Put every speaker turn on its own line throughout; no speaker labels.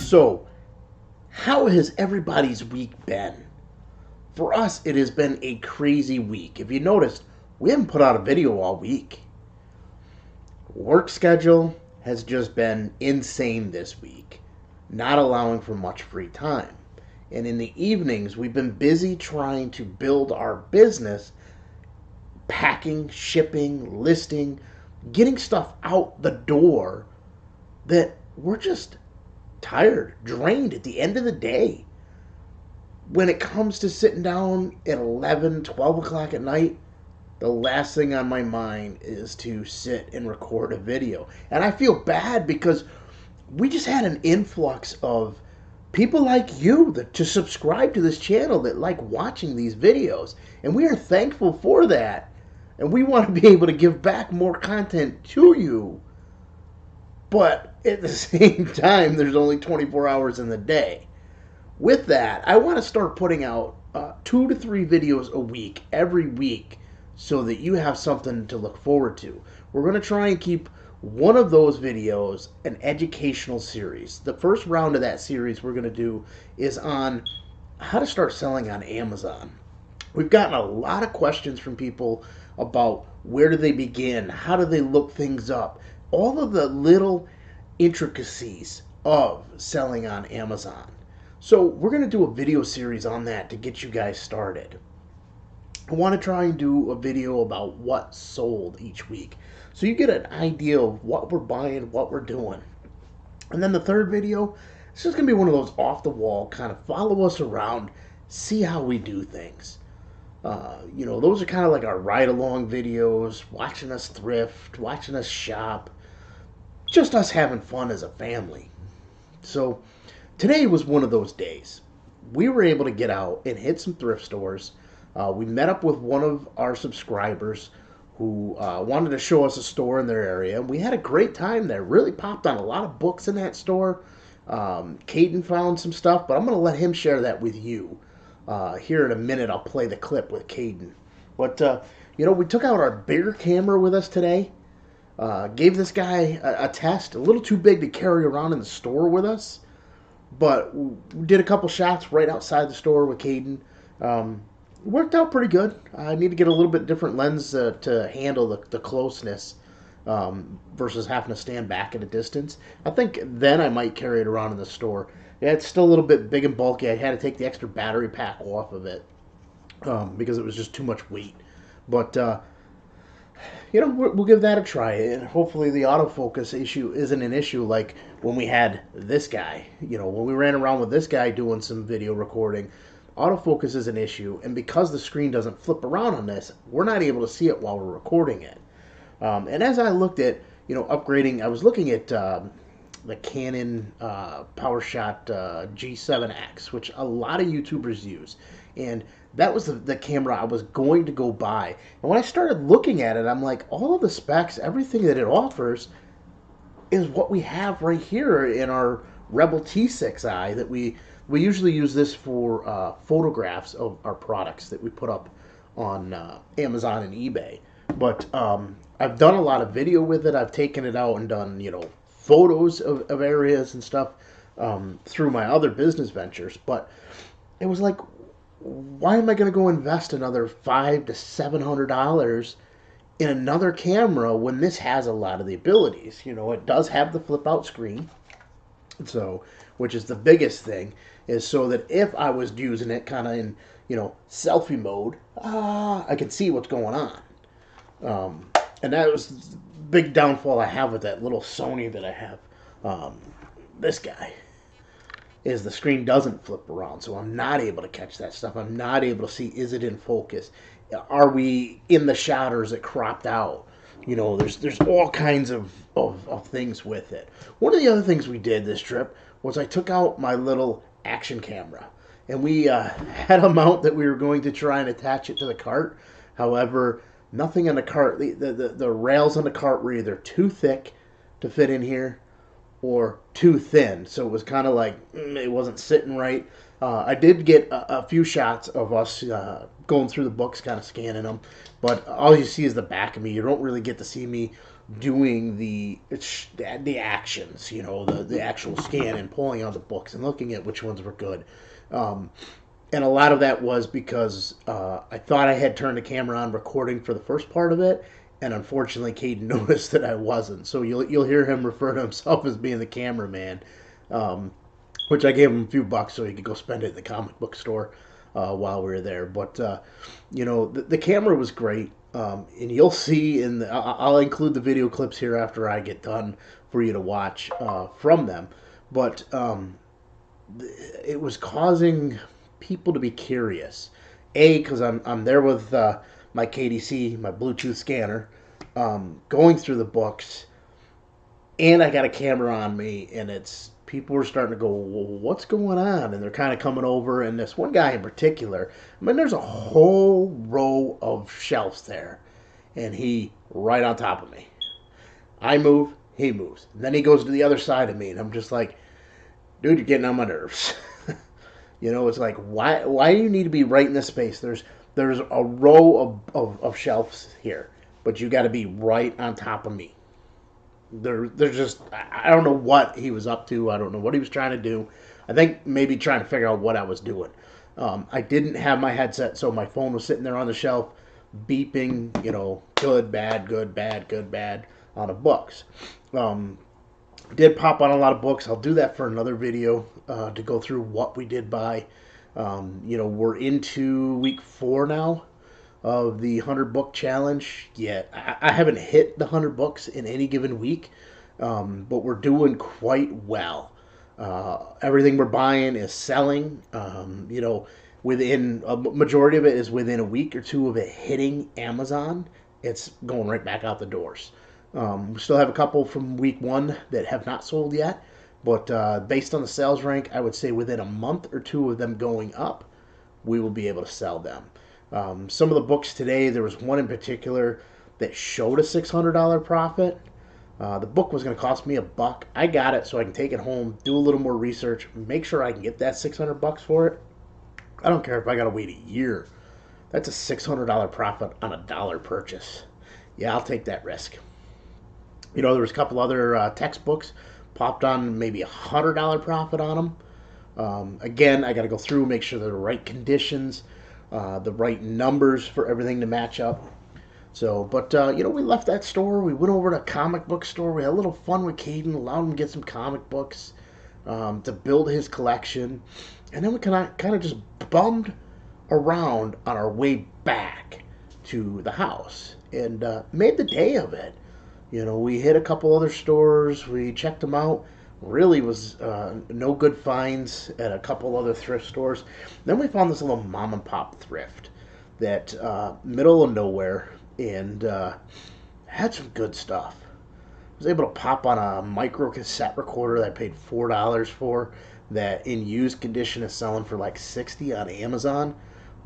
So, how has everybody's week been? For us, it has been a crazy week. If you noticed, we haven't put out a video all week. Work schedule has just been insane this week, not allowing for much free time. And in the evenings, we've been busy trying to build our business, packing, shipping, listing, getting stuff out the door that we're just tired, drained at the end of the day. When it comes to sitting down at 11, 12 o'clock at night, the last thing on my mind is to sit and record a video. And I feel bad because we just had an influx of people like you that to subscribe to this channel that like watching these videos. And we are thankful for that. And we want to be able to give back more content to you. But at the same time, there's only 24 hours in the day. With that, I want to start putting out 2 to 3 videos a week, every week, so that you have something to look forward to. We're going to try and keep one of those videos an educational series. The first round of that series we're going to do is on how to start selling on Amazon. We've gotten a lot of questions from people about where do they begin, how do they look things up, all of the little intricacies of selling on Amazon. So we're going to do a video series on that to get you guys started. I want to try and do a video about what sold each week, so you get an idea of what we're buying, what we're doing. And then the third video, it's just going to be one of those off-the-wall, kind of follow us around, see how we do things. Those are kind of like our ride-along videos, watching us thrift, watching us shop, just us having fun as a family. So today was one of those days. We were able to get out and hit some thrift stores. We met up with one of our subscribers who wanted to show us a store in their area. We had a great time there. Really popped on a lot of books in that store. Caden found some stuff, but I'm going to let him share that with you. Here in a minute, I'll play the clip with Caden. But, we took out our bigger camera with us today. Gave this guy a test, a little too big to carry around in the store with us. But we did a couple shots right outside the store with Caden. Worked out pretty good. I need to get a little bit different lens to handle the closeness versus having to stand back at a distance. I think then I might carry it around in the store. Yeah, it's still a little bit big and bulky. I had to take the extra battery pack off of it because it was just too much weight. But, we'll give that a try. And hopefully the autofocus issue isn't an issue like when we had this guy. When we ran around with this guy doing some video recording, autofocus is an issue. And because the screen doesn't flip around on this, we're not able to see it while we're recording it. And as I looked at, upgrading, I was looking at the Canon PowerShot G7X, which a lot of YouTubers use. And that was the camera I was going to go buy. And when I started looking at it, I'm like, all of the specs, everything that it offers is what we have right here in our Rebel T6i that we usually use this for photographs of our products that we put up on Amazon and eBay. But I've done a lot of video with it. I've taken it out and done, photos of areas and stuff through my other business ventures. But it was like, why am I going to go invest another $500 to $700 in another camera when this has a lot of the abilities? It does have the flip out screen. So, which is the biggest thing, is so that if I was using it kind of in, selfie mode, I could see what's going on. And that was the big downfall I have with that little Sony that I have. This guy is the screen doesn't flip around, so I'm not able to catch that stuff. I'm not able to see, is it in focus? Are we in the shot or is it cropped out? There's all kinds of things with it. One of the other things we did this trip was I took out my little action camera. And we had a mount that we were going to try and attach it to the cart. However, nothing on the cart, the rails on the cart were either too thick to fit in here or too thin. So it was kind of like, it wasn't sitting right. I did get a few shots of us going through the books, kind of scanning them. But all you see is the back of me. You don't really get to see me doing the actions, the actual scan and pulling out the books and looking at which ones were good. Um, and a lot of that was because I thought I had turned the camera on recording for the first part of it, and unfortunately, Caden noticed that I wasn't. So you'll hear him refer to himself as being the cameraman, um, which I gave him a few bucks so he could go spend it in the comic book store while we were there. But the camera was great, and you'll see I'll include the video clips here after I get done for you to watch from them. But it was causing people to be curious. Because I'm there with my KDC, my Bluetooth scanner, going through the books, and I got a camera on me, and it's people were starting to go, well, what's going on? And they're kind of coming over, and this one guy in particular, I mean, there's a whole row of shelves there, and he right on top of me. I move, he moves. And then he goes to the other side of me, and I'm just like, dude, you're getting on my nerves. It's like, why do you need to be right in this space? There's a row of shelves here, but you got to be right on top of me. There's just, I don't know what he was up to. I don't know what he was trying to do. I think maybe trying to figure out what I was doing. I didn't have my headset, so my phone was sitting there on the shelf, beeping, good, bad, good, bad, good, bad, on the books. Did pop on a lot of books. I'll do that for another video to go through what we did buy. We're into week 4 now of the 100 book challenge. Yeah, I haven't hit the 100 books in any given week, but we're doing quite well. Everything we're buying is selling. Within a majority of it is within a week or two of it hitting Amazon. It's going right back out the doors. We still have a couple from week 1 that have not sold yet, but based on the sales rank, I would say within a month or 2 of them going up, we will be able to sell them. Some of the books today, there was one in particular that showed a $600 profit. The book was going to cost me $1. I got it so I can take it home, do a little more research, make sure I can get that $600 for it. I don't care if I got to wait a year. That's a $600 profit on a $1 purchase. Yeah, I'll take that risk. There was a couple other textbooks popped on maybe $100 profit on them. Again, I got to go through, make sure they're the right conditions, the right numbers for everything to match up. So, but we left that store. We went over to a comic book store. We had a little fun with Caden, allowed him to get some comic books to build his collection, and then we kind of just bummed around on our way back to the house and made the day of it. We hit a couple other stores. We checked them out. Really was no good finds at a couple other thrift stores. Then we found this little mom and pop thrift that middle of nowhere and had some good stuff. I was able to pop on a micro cassette recorder that I paid $4 for that in used condition is selling for like $60 on Amazon.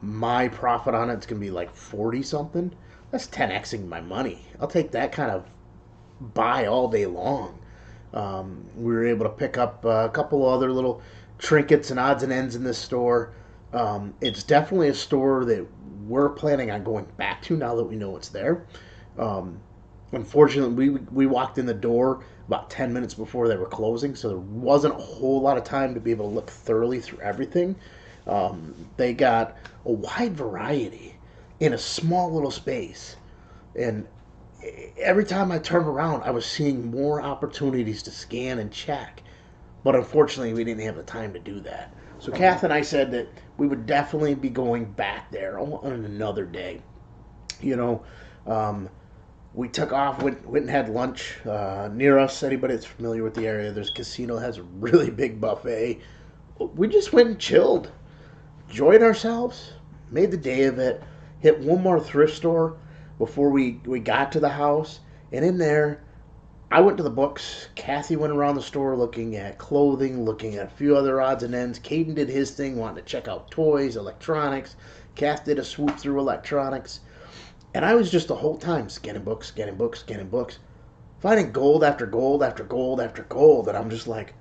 My profit on it's going to be like 40 something. That's 10xing my money. I'll take that kind of buy all day long. We were able to pick up a couple other little trinkets and odds and ends in this store. It's definitely a store that we're planning on going back to now that we know it's there. Unfortunately, we walked in the door about 10 minutes before they were closing, so there wasn't a whole lot of time to be able to look thoroughly through everything. They got a wide variety in a small little space, and every time I turned around, I was seeing more opportunities to scan and check. But unfortunately, we didn't have the time to do that. So Kath and I said that we would definitely be going back there on another day. We took off, went and had lunch near us. Anybody that's familiar with the area, there's a casino that has a really big buffet. We just went and chilled, enjoyed ourselves, made the day of it, hit one more thrift store before we got to the house. And in there, I went to the books. Kathy went around the store looking at clothing, looking at a few other odds and ends. Caden did his thing, wanted to check out toys, electronics. Kath did a swoop through electronics. And I was just the whole time scanning books, finding gold after gold after gold after gold. And I'm just like,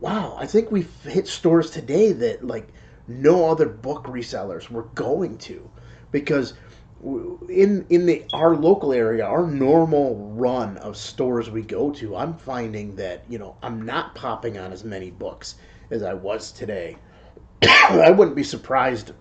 wow, I think we've hit stores today that like no other book resellers were going to. Because in our local area, our normal run of stores we go to, I'm finding that, I'm not popping on as many books as I was today. I wouldn't be surprised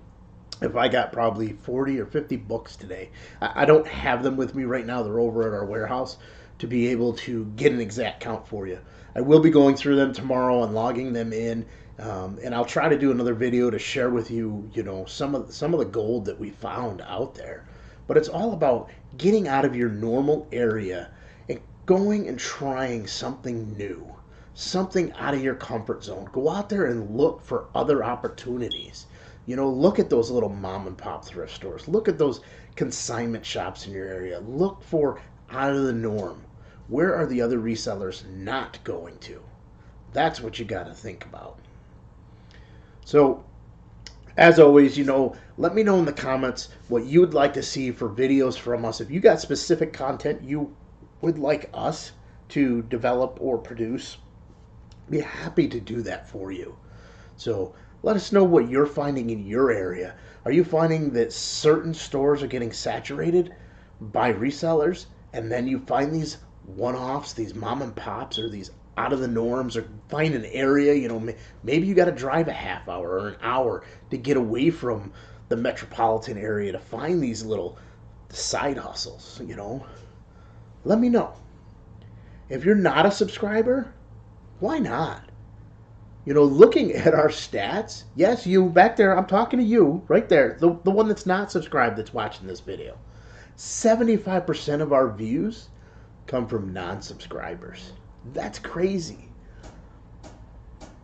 if I got probably 40 or 50 books today. I don't have them with me right now. They're over at our warehouse to be able to get an exact count for you. I will be going through them tomorrow and logging them in, and I'll try to do another video to share with you, some of the gold that we found out there. But it's all about getting out of your normal area and going and trying something new, something out of your comfort zone. Go out there and look for other opportunities. Look at those little mom and pop thrift stores. Look at those consignment shops in your area. Look for out of the norm. Where are the other resellers not going to? That's what you got to think about. So, as always, let me know in the comments what you would like to see for videos from us. If you got specific content you would like us to develop or produce, be happy to do that for you. So let us know what you're finding in your area. Are you finding that certain stores are getting saturated by resellers, and then you find these one-offs, these mom and pops, or these out of the norms, or find an area, maybe you got to drive a half hour or an hour to get away from the metropolitan area to find these little side hustles, Let me know. If you're not a subscriber, why not? Looking at our stats, yes, you back there, I'm talking to you right there, the one that's not subscribed that's watching this video. 75% of our views come from non-subscribers. That's crazy.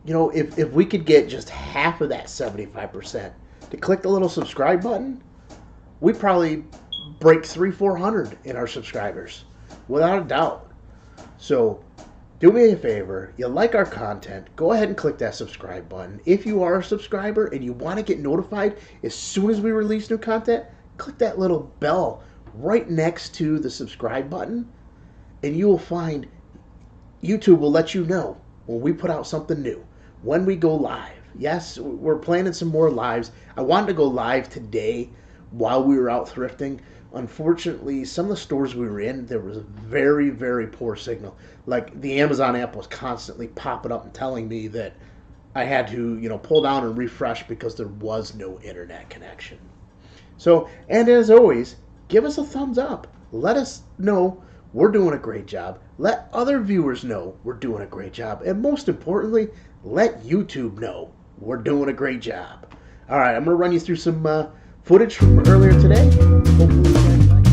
If we could get just half of that 75% to click the little subscribe button, we probably break 300-400 in our subscribers, without a doubt. So do me a favor, you like our content, go ahead and click that subscribe button. If you are a subscriber and you want to get notified as soon as we release new content, click that little bell right next to the subscribe button, and you will find YouTube will let you know when we put out something new, when we go live. Yes, we're planning some more lives. I wanted to go live today while we were out thrifting. Unfortunately, some of the stores we were in, there was a very, very poor signal. Like the Amazon app was constantly popping up and telling me that I had to, pull down and refresh because there was no internet connection. So, and as always, give us a thumbs up. Let us know we're doing a great job. Let other viewers know we're doing a great job. And most importantly, let YouTube know we're doing a great job. All right, I'm going to run you through some footage from earlier today. Hopefully you guys like it.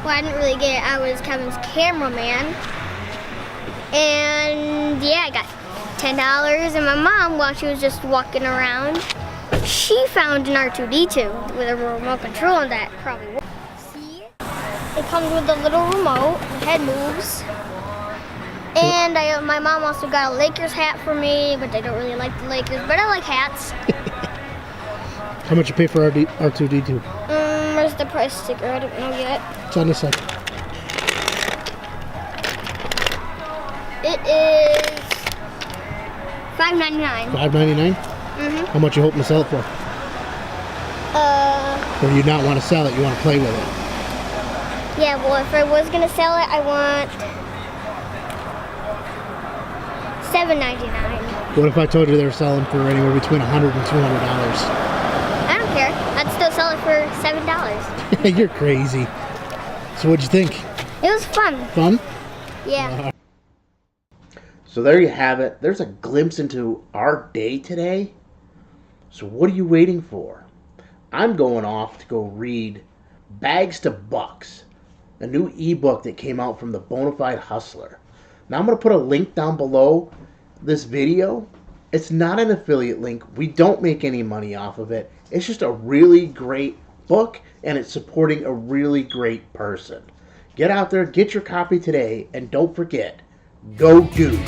I didn't really get it. I was Kevin's cameraman. And yeah, I got $10. And my mom, while she was just walking around, she found an R2-D2 with a remote control, and that probably worked. It comes with a little remote. The head moves. And my mom also got a Lakers hat for me, but I don't really like the Lakers, but I like hats.
How much you pay for R2-D2?
Where's the price sticker? I don't know yet.
It's on this side.
It is $5.99.
$5.99? How much you hoping to sell it for? Or do you not want to sell it? You want to play with it?
Yeah, well, if I was gonna sell it, I want $7.99.
What if I told you they were selling for anywhere between $100 and $200?
I don't care. I'd still sell it for $7.
You're crazy. So what'd you think?
It was fun.
Fun?
Yeah.
So there you have it. There's a glimpse into our day today. So what are you waiting for? I'm going off to go read Bags to Bucks, a new ebook that came out from the Bonafide Hustler. Now I'm going to put a link down below this video. It's not an affiliate link. We don't make any money off of it. It's just a really great book, and it's supporting a really great person. Get out there, get your copy today, and don't forget, go do.